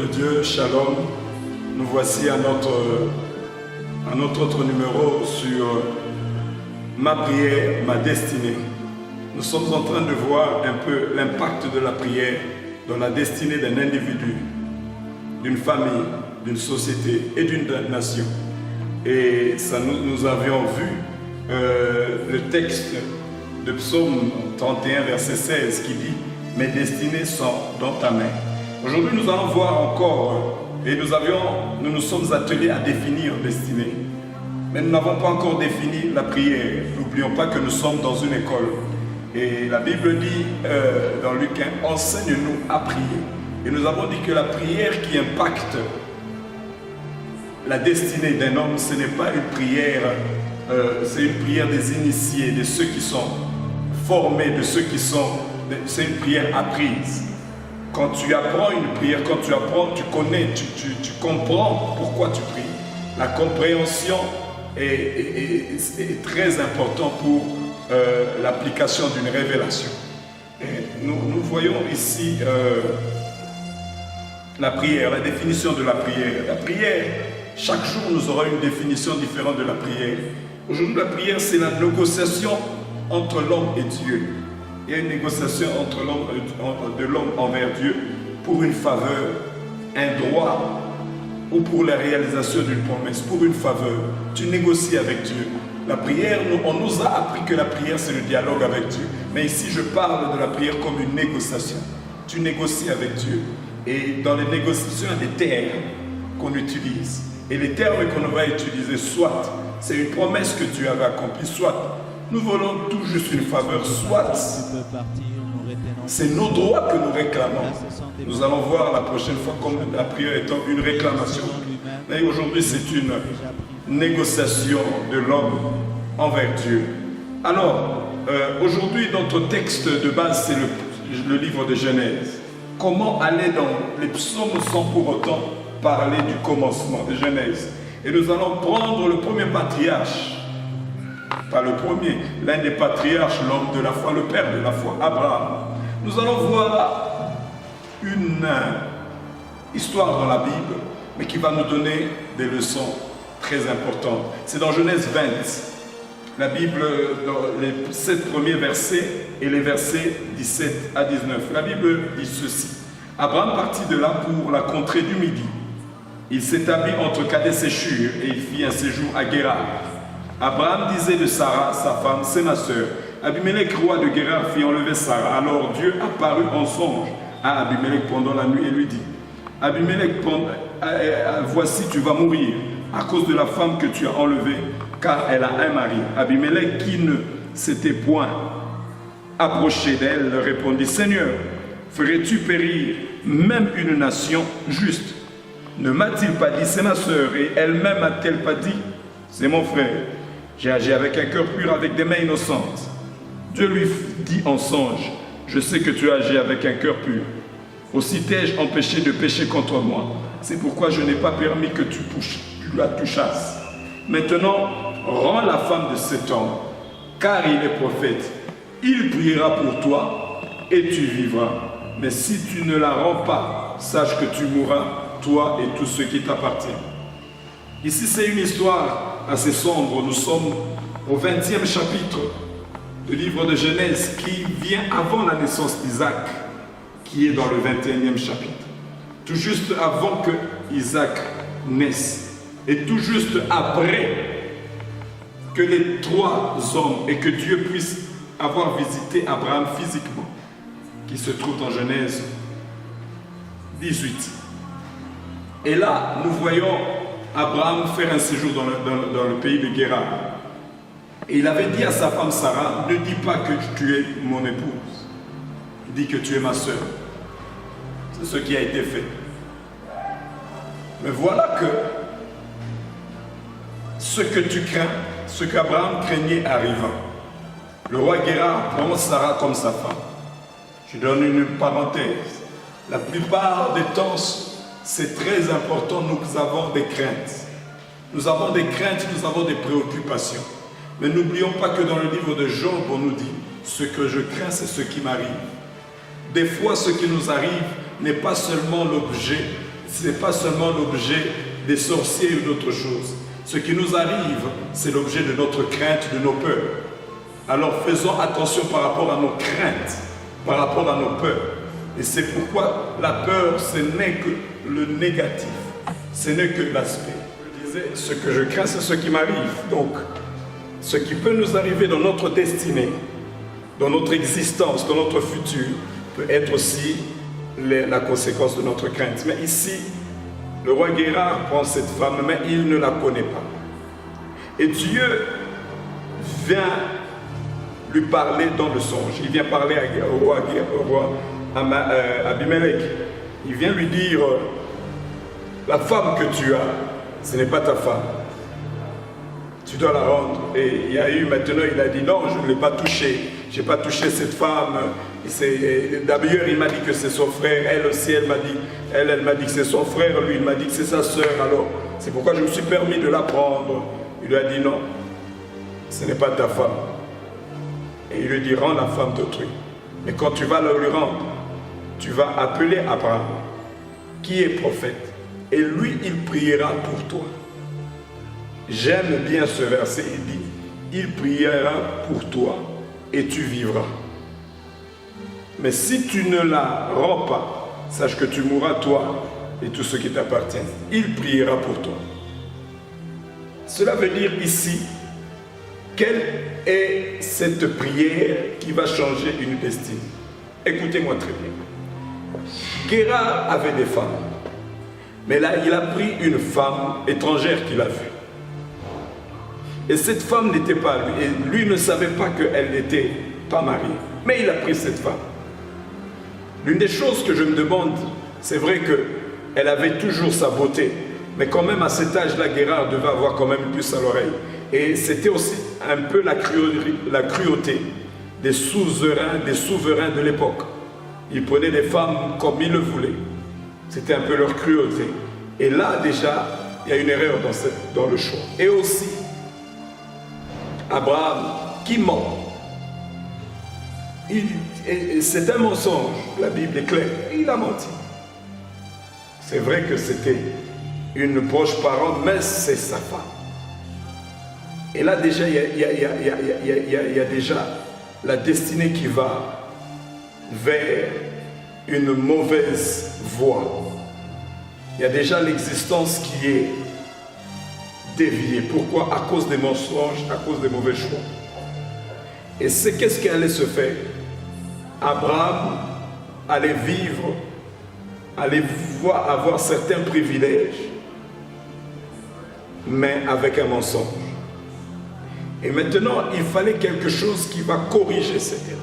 de Dieu, Shalom. Nous voici à notre autre numéro sur ma prière, ma destinée. Nous sommes en train de voir un peu l'impact de la prière dans la destinée d'un individu, d'une famille, d'une société et d'une nation. Et ça, nous avions vu le texte de Psaume 31, verset 16 qui dit « Mes destinées sont dans ta main ». Aujourd'hui, nous allons voir encore, et nous nous sommes attelés à définir destinée. Mais nous n'avons pas encore défini la prière. N'oublions pas que nous sommes dans une école. Et la Bible dit dans Luc 1, enseigne-nous à prier. Et nous avons dit que la prière qui impacte la destinée d'un homme, ce n'est pas une prière, c'est une prière des initiés, de ceux qui sont formés, de ceux qui sont... C'est une prière apprise. Quand tu apprends une prière, quand tu apprends, tu connais, tu comprends pourquoi tu pries. La compréhension est très importante pour l'application d'une révélation. Et nous voyons ici la prière, la définition de la prière. La prière, chaque jour nous aurons une définition différente de la prière. Aujourd'hui, la prière, c'est la négociation entre l'homme et Dieu. Il y a une négociation entre de l'homme envers Dieu pour une faveur, un droit ou pour la réalisation d'une promesse, pour une faveur. Tu négocies avec Dieu. La prière, on nous a appris que la prière c'est le dialogue avec Dieu. Mais ici je parle de la prière comme une négociation. Tu négocies avec Dieu. Et dans les négociations, il y a des termes qu'on utilise. Et les termes qu'on va utiliser, soit c'est une promesse que Dieu avait accomplie, soit nous voulons tout juste une faveur, soit c'est nos droits que nous réclamons. Nous allons voir la prochaine fois comme la prière étant une réclamation. Mais aujourd'hui, c'est une négociation de l'homme envers Dieu. Alors, aujourd'hui, notre texte de base, c'est le livre de Genèse. Comment aller dans les psaumes sans pour autant parler du commencement de Genèse? Et nous allons prendre le premier patriarche. Pas le premier, l'un des patriarches, l'homme de la foi, le père de la foi, Abraham. Nous allons voir une histoire dans la Bible, mais qui va nous donner des leçons très importantes. C'est dans Genèse 20, la Bible, dans les 7 premiers versets et les versets 17 à 19. La Bible dit ceci. Abraham partit de là pour la contrée du Midi. Il s'établit entre Kadès et Shur et il fit un séjour à Guérar. Abraham disait de Sarah, sa femme, c'est ma sœur. Abimelech, roi de Guérar, fit enlever Sarah. Alors Dieu apparut en songe à Abimelech pendant la nuit et lui dit, Abimelech, voici tu vas mourir à cause de la femme que tu as enlevée, car elle a un mari. Abimelech, qui ne s'était point approché d'elle, répondit, Seigneur, ferais-tu périr même une nation juste? Ne m'a-t-il pas dit, c'est ma sœur, et elle-même a-t-elle pas dit, c'est mon frère? J'ai agi avec un cœur pur, avec des mains innocentes. Dieu lui dit en songe, je sais que tu as agi avec un cœur pur. Aussi t'ai-je empêché de pécher contre moi. C'est pourquoi je n'ai pas permis que tu la touchasses. Maintenant, rends la femme de cet homme, car il est prophète. Il priera pour toi et tu vivras. Mais si tu ne la rends pas, sache que tu mourras, toi et tous ceux qui t'appartiennent. Ici, c'est une histoire assez sombre. Nous sommes au 20e chapitre du livre de Genèse qui vient avant la naissance d'Isaac, qui est dans le 21e chapitre. Tout juste avant que Isaac naisse et tout juste après que les 3 hommes et que Dieu puisse avoir visité Abraham physiquement, qui se trouve dans Genèse 18. Et là, nous voyons Abraham faire un séjour dans le pays de Guérar. Et il avait dit à sa femme Sarah, ne dis pas que tu es mon épouse, dis que tu es ma sœur. C'est ce qui a été fait. Mais voilà que ce que tu crains, ce qu'Abraham craignait arriva. Le roi Guérar prend Sarah comme sa femme. Je donne une parenthèse. La plupart des temps, c'est très important, nous avons des craintes. Nous avons des craintes, nous avons des préoccupations. Mais n'oublions pas que dans le livre de Job, on nous dit, ce que je crains, c'est ce qui m'arrive. Des fois, ce qui nous arrive n'est pas seulement l'objet ce n'est pas seulement l'objet des sorciers ou d'autres choses. Ce qui nous arrive, c'est l'objet de notre crainte, de nos peurs. Alors faisons attention par rapport à nos craintes, par rapport à nos peurs. Et c'est pourquoi la peur, ce n'est que le négatif, ce n'est que l'aspect. Je disais, ce que je crains, c'est ce qui m'arrive. Donc, ce qui peut nous arriver dans notre destinée, dans notre existence, dans notre futur, peut être aussi la conséquence de notre crainte. Mais ici, le roi Guérard prend cette femme, mais il ne la connaît pas. Et Dieu vient lui parler dans le songe. Il vient parler au roi Abimelech. Il vient lui dire, la femme que tu as, ce n'est pas ta femme. Tu dois la rendre. Et il y a eu maintenant, il a dit non, je ne l'ai pas touchée. Je n'ai pas touché cette femme. D'ailleurs, il m'a dit que c'est son frère. Elle aussi, elle m'a dit que c'est son frère. Lui, il m'a dit que c'est sa sœur. Alors, c'est pourquoi je me suis permis de la prendre. Il lui a dit non, ce n'est pas ta femme. Et il lui dit, rends la femme d'autrui. Mais quand tu vas la lui rendre, tu vas appeler Abraham, qui est prophète. Et lui, il priera pour toi. J'aime bien ce verset, il dit, il priera pour toi et tu vivras. Mais si tu ne la rends pas, sache que tu mourras toi et tout ce qui t'appartient. Il priera pour toi. Cela veut dire ici, quelle est cette prière qui va changer une destinée? Écoutez-moi très bien. Guérard avait des femmes, mais là il a pris une femme étrangère qu'il a vue. Et cette femme n'était pas lui, et lui ne savait pas qu'elle n'était pas mariée. Mais il a pris cette femme. L'une des choses que je me demande, c'est vrai qu'elle avait toujours sa beauté, mais quand même à cet âge-là, Guérard devait avoir quand même une puce à l'oreille. Et c'était aussi un peu la cruauté des souverains de l'époque. Ils prenaient des femmes comme ils le voulaient. C'était un peu leur cruauté. Et là, déjà, il y a une erreur dans le choix. Et aussi, Abraham, qui ment. C'est un mensonge, la Bible est claire. Il a menti. C'est vrai que c'était une proche parente, mais c'est sa femme. Et là, déjà, il y a déjà la destinée qui va vers une mauvaise voie. Il y a déjà l'existence qui est déviée. Pourquoi? À cause des mensonges, à cause des mauvais choix. Et c'est qu'est-ce qui allait se faire? Abraham allait vivre, allait avoir certains privilèges, mais avec un mensonge. Et maintenant, il fallait quelque chose qui va corriger cette erreur.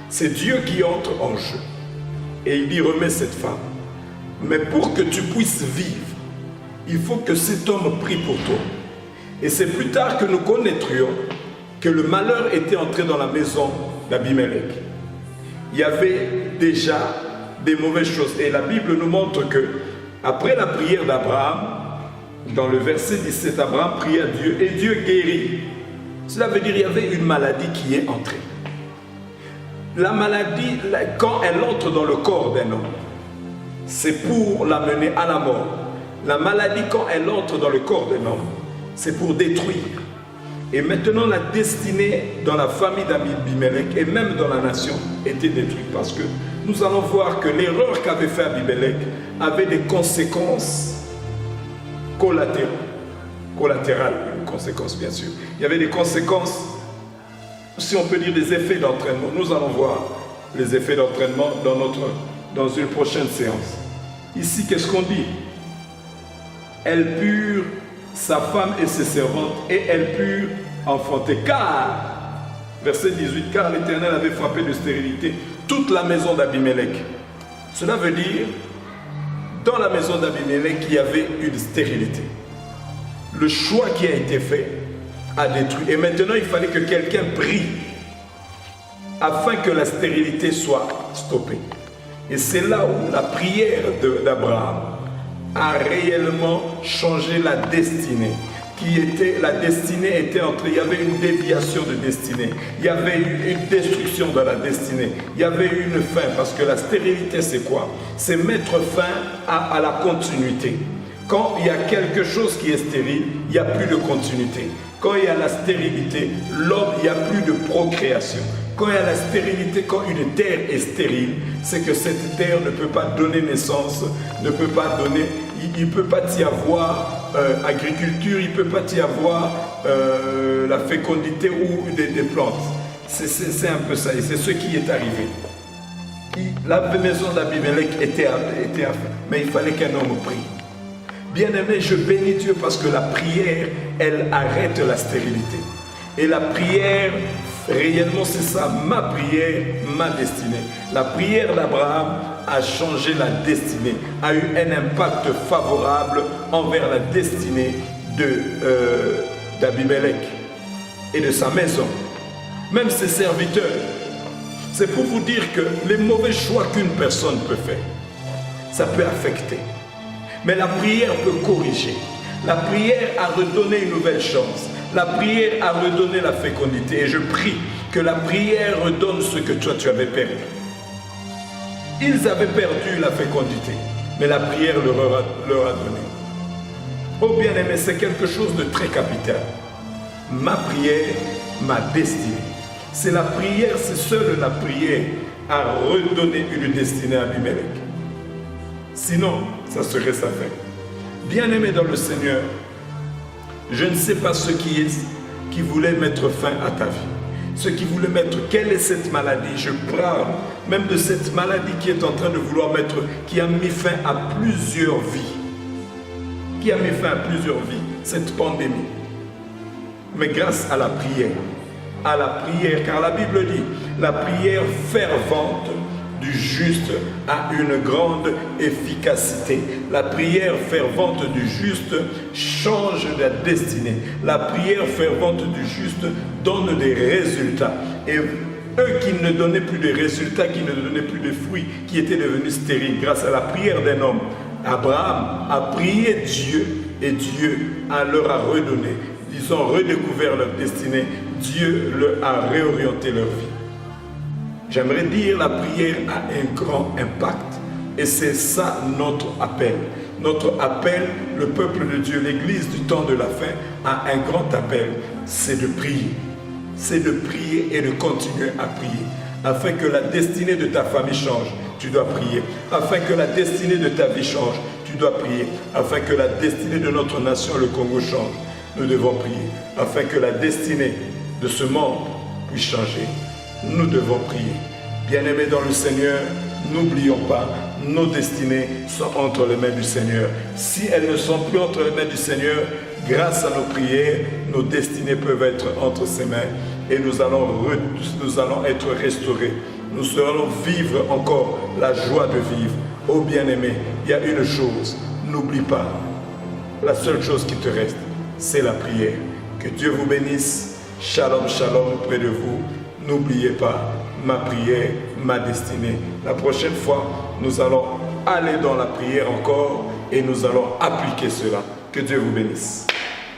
C'est Dieu qui entre en jeu. Et il dit, remets cette femme. Mais pour que tu puisses vivre, il faut que cet homme prie pour toi. Et c'est plus tard que nous connaîtrions que le malheur était entré dans la maison d'Abimelech. Il y avait déjà des mauvaises choses. Et la Bible nous montre que, après la prière d'Abraham, dans le verset 17, Abraham pria Dieu et Dieu guérit. Cela veut dire qu'il y avait une maladie qui est entrée. La maladie, quand elle entre dans le corps d'un homme, c'est pour l'amener à la mort. La maladie, quand elle entre dans le corps d'un homme, c'est pour détruire. Et maintenant, la destinée dans la famille d'Abimelech et même dans la nation était détruite. Parce que nous allons voir que l'erreur qu'avait fait Abimelech avait des conséquences collatérales, une conséquence bien sûr. Il y avait des conséquences, si on peut dire des effets d'entraînement. Nous allons voir les effets d'entraînement dans une prochaine séance. Ici, qu'est-ce qu'on dit? Elle pure sa femme et ses servantes, et elle pure enfanter. Car, verset 18, car l'Éternel avait frappé de stérilité toute la maison d'Abimelech. Cela veut dire, dans la maison d'Abimelech, il y avait une stérilité. Le choix qui a été fait a détruit. Et maintenant, il fallait que quelqu'un prie afin que la stérilité soit stoppée. Et c'est là où la prière d'Abraham a réellement changé la destinée. la destinée était entrée, il y avait une déviation de destinée, il y avait eu une destruction de la destinée, il y avait eu une fin, parce que la stérilité c'est quoi? C'est mettre fin à la continuité. Quand il y a quelque chose qui est stérile, il n'y a plus de continuité. Quand il y a la stérilité, l'homme, il n'y a plus de procréation. Quand il y a la stérilité, quand une terre est stérile, c'est que cette terre ne peut pas donner naissance, ne peut pas donner, il ne peut pas y avoir agriculture, il ne peut pas y avoir la fécondité ou des plantes. C'est un peu ça, et c'est ce qui est arrivé. La maison d'Abimelech était à mais il fallait qu'un homme prie. Bien-aimé, je bénis Dieu parce que la prière, elle arrête la stérilité. Et la prière, réellement, c'est ça, ma prière, ma destinée. La prière d'Abraham a changé la destinée, a eu un impact favorable envers la destinée d'Abimelech et de sa maison, même ses serviteurs. C'est pour vous dire que les mauvais choix qu'une personne peut faire, ça peut affecter. Mais la prière peut corriger. La prière a redonné une nouvelle chance. La prière a redonné la fécondité. Et je prie que la prière redonne ce que toi tu avais perdu. Ils avaient perdu la fécondité, mais la prière leur a donné. Oh bien-aimé, c'est quelque chose de très capital. Ma prière, ma destinée. C'est la prière, c'est seule la prière à redonner une destinée à Abimelech. Sinon, ça serait sa fin. Bien-aimé dans le Seigneur, je ne sais pas ce qui voulait mettre fin à ta vie. Ce qui voulait mettre, quelle est cette maladie? Je parle même de cette maladie qui est en train de vouloir mettre, qui a mis fin à plusieurs vies. Qui a mis fin à plusieurs vies, cette pandémie. Mais grâce à la prière, car la Bible dit, la prière fervente du juste a une grande efficacité. La prière fervente du juste change la destinée. La prière fervente du juste donne des résultats. Et eux qui ne donnaient plus de résultats, qui ne donnaient plus de fruits, qui étaient devenus stériles grâce à la prière d'un homme, Abraham a prié Dieu et Dieu leur a redonné. Ils ont redécouvert leur destinée. Dieu leur a réorienté leur vie. J'aimerais dire la prière a un grand impact. Et c'est ça notre appel. Notre appel, le peuple de Dieu, l'Église du temps de la fin, a un grand appel. C'est de prier. C'est de prier et de continuer à prier. Afin que la destinée de ta famille change, tu dois prier. Afin que la destinée de ta vie change, tu dois prier. Afin que la destinée de notre nation, le Congo, change, nous devons prier. Afin que la destinée de ce monde puisse changer, nous devons prier. Bien-aimés dans le Seigneur, n'oublions pas, nos destinées sont entre les mains du Seigneur. Si elles ne sont plus entre les mains du Seigneur, grâce à nos prières, nos destinées peuvent être entre ses mains et nous allons être restaurés. Nous allons vivre encore la joie de vivre. Oh bien-aimé, il y a une chose, n'oublie pas, la seule chose qui te reste, c'est la prière. Que Dieu vous bénisse. Shalom, shalom près de vous. N'oubliez pas ma prière, ma destinée. La prochaine fois, nous allons aller dans la prière encore et nous allons appliquer cela. Que Dieu vous bénisse.